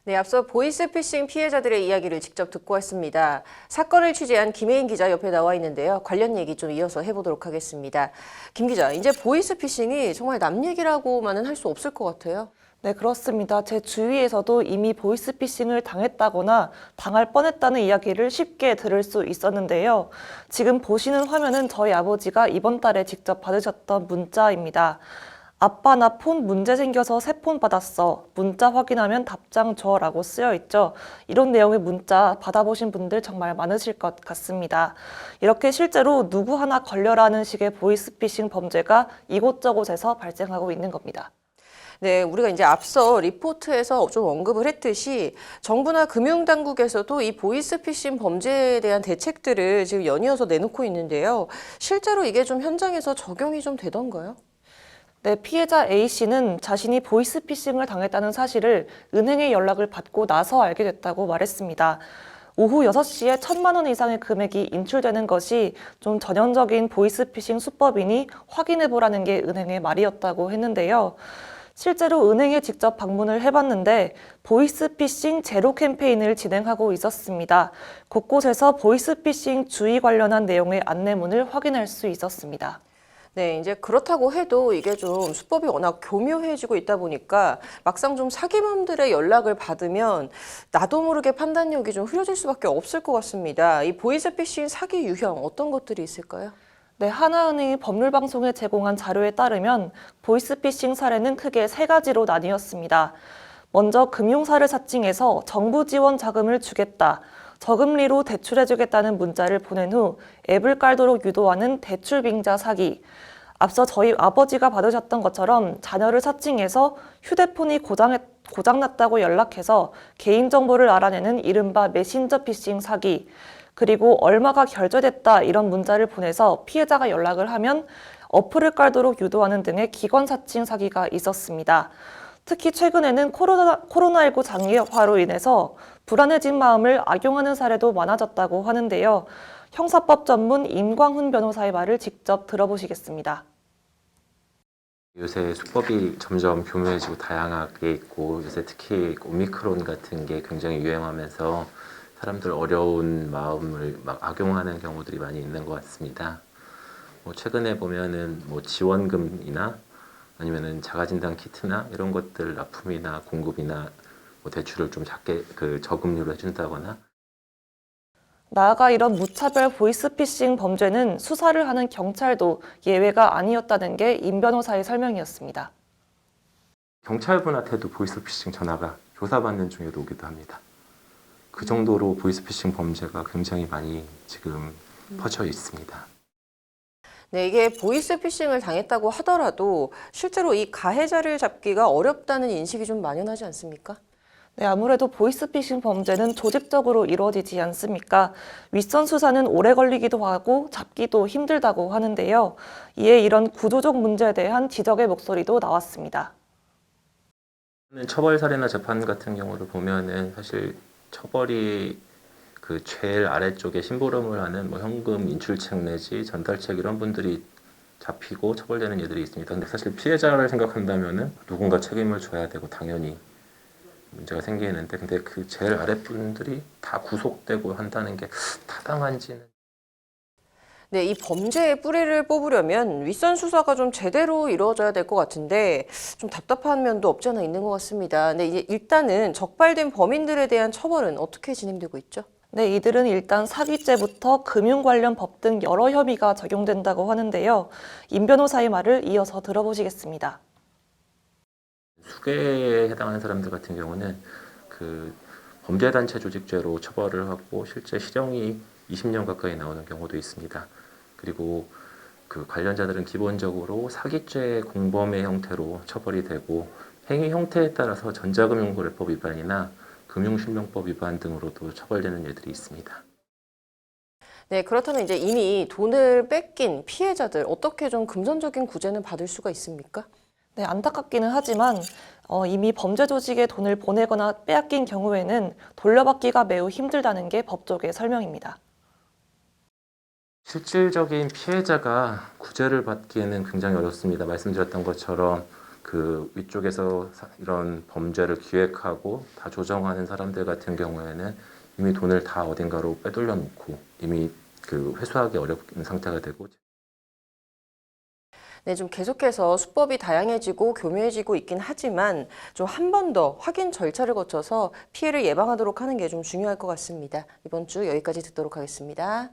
네, 앞서 보이스피싱 피해자들의 이야기를 직접 듣고 왔습니다. 사건을 취재한 김혜인 기자 옆에 나와 있는데요. 관련 얘기 좀 이어서 해보도록 하겠습니다. 김 기자, 이제 보이스피싱이 정말 남 얘기라고만은 할 수 없을 것 같아요. 네, 그렇습니다. 제 주위에서도 이미 보이스피싱을 당했다거나 당할 뻔했다는 이야기를 쉽게 들을 수 있었는데요. 지금 보시는 화면은 저희 아버지가 이번 달에 직접 받으셨던 문자입니다. 아빠, 나 폰 문제 생겨서 새 폰 받았어. 문자 확인하면 답장 줘 라고 쓰여 있죠. 이런 내용의 문자 받아보신 분들 정말 많으실 것 같습니다. 이렇게 실제로 누구 하나 걸려라는 식의 보이스피싱 범죄가 이곳저곳에서 발생하고 있는 겁니다. 네, 우리가 이제 앞서 리포트에서 좀 언급을 했듯이 정부나 금융당국에서도 이 보이스피싱 범죄에 대한 대책들을 지금 연이어서 내놓고 있는데요. 실제로 이게 좀 현장에서 적용이 좀 되던가요? 네, 피해자 A씨는 자신이 보이스피싱을 당했다는 사실을 은행에 연락을 받고 나서 알게 됐다고 말했습니다. 오후 6시에 1,000만 원 이상의 금액이 인출되는 것이 좀 전형적인 보이스피싱 수법이니 확인해보라는 게 은행의 말이었다고 했는데요. 실제로 은행에 직접 방문을 해봤는데 보이스피싱 제로 캠페인을 진행하고 있었습니다. 곳곳에서 보이스피싱 주의 관련한 내용의 안내문을 확인할 수 있었습니다. 네, 이제 그렇다고 해도 이게 좀 수법이 워낙 교묘해지고 있다 보니까 막상 좀 사기범들의 연락을 받으면 나도 모르게 판단력이 좀 흐려질 수밖에 없을 것 같습니다. 이 보이스피싱 사기 유형 어떤 것들이 있을까요? 네, 하나은행이 법률방송에 제공한 자료에 따르면 보이스피싱 사례는 크게 3가지로 나뉘었습니다. 먼저 금융사를 사칭해서 정부 지원 자금을 주겠다, 저금리로 대출해주겠다는 문자를 보낸 후 앱을 깔도록 유도하는 대출 빙자 사기. 앞서 저희 아버지가 받으셨던 것처럼 자녀를 사칭해서 휴대폰이 고장났다고 연락해서 개인정보를 알아내는 이른바 메신저 피싱 사기. 그리고 얼마가 결제됐다 이런 문자를 보내서 피해자가 연락을 하면 어플을 깔도록 유도하는 등의 기관 사칭 사기가 있었습니다. 특히 최근에는 코로나19 장기화로 인해서 불안해진 마음을 악용하는 사례도 많아졌다고 하는데요. 형사법 전문 임광훈 변호사의 말을 직접 들어보시겠습니다. 요새 수법이 점점 교묘해지고 다양하게 있고 요새 특히 오미크론 같은 게 굉장히 유행하면서 사람들 어려운 마음을 막 악용하는 경우들이 많이 있는 것 같습니다. 최근에 보면은 지원금이나 아니면은 자가진단 키트나 이런 것들 납품이나 공급이나 대출을 좀 작게 저금리로 해준다거나. 나아가 이런 무차별 보이스피싱 범죄는 수사를 하는 경찰도 예외가 아니었다는 게 임 변호사의 설명이었습니다. 경찰분한테도 보이스피싱 전화가 조사받는 중에도 오기도 합니다. 그 정도로 보이스피싱 범죄가 굉장히 많이 지금 퍼져 있습니다. 네, 이게 보이스피싱을 당했다고 하더라도 실제로 이 가해자를 잡기가 어렵다는 인식이 좀 만연하지 않습니까? 네, 아무래도 보이스피싱 범죄는 조직적으로 이루어지지 않습니까? 윗선 수사는 오래 걸리기도 하고 잡기도 힘들다고 하는데요. 이에 이런 구조적 문제에 대한 지적의 목소리도 나왔습니다. 처벌 사례나 재판 같은 경우를 보면은 사실 처벌이 제일 아래쪽에 심부름을 하는 현금 인출책 내지 전달책 이런 분들이 잡히고 처벌되는 예들이 있습니다. 근데 사실 피해자를 생각한다면은 누군가 책임을 져야 되고 당연히 문제가 생기는데 근데 그 제일 아래 분들이 다 구속되고 한다는 게 타당한지는. 네, 이 범죄의 뿌리를 뽑으려면 윗선 수사가 좀 제대로 이루어져야 될 것 같은데 좀 답답한 면도 없지 않아 있는 것 같습니다. 근데 이제 일단은 적발된 범인들에 대한 처벌은 어떻게 진행되고 있죠? 네, 이들은 일단 사기죄부터 금융 관련 법 등 여러 혐의가 적용된다고 하는데요. 임 변호사의 말을 이어서 들어보시겠습니다. 수괴에 해당하는 사람들 같은 경우는 범죄단체 조직죄로 처벌을 하고 실제 실형이 20년 가까이 나오는 경우도 있습니다. 그리고 관련자들은 기본적으로 사기죄 공범의 형태로 처벌이 되고 행위 형태에 따라서 전자금융거래법 위반이나 금융실명법 위반 등으로도 처벌되는 예들이 있습니다. 네, 그렇다면 이제 이미 돈을 뺏긴 피해자들 어떻게 좀 금전적인 구제는 받을 수가 있습니까? 네, 안타깝기는 하지만 이미 범죄 조직에 돈을 보내거나 빼앗긴 경우에는 돌려받기가 매우 힘들다는 게 법조계 설명입니다. 실질적인 피해자가 구제를 받기에는 굉장히 어렵습니다. 말씀드렸던 것처럼 그 위쪽에서 이런 범죄를 기획하고 다 조정하는 사람들 같은 경우에는 이미 돈을 다 어딘가로 빼돌려 놓고 이미 그 회수하기 어려운 상태가 되고. 네, 좀 계속해서 수법이 다양해지고 교묘해지고 있긴 하지만 좀 한 번 더 확인 절차를 거쳐서 피해를 예방하도록 하는 게 좀 중요할 것 같습니다. 이번 주 여기까지 듣도록 하겠습니다.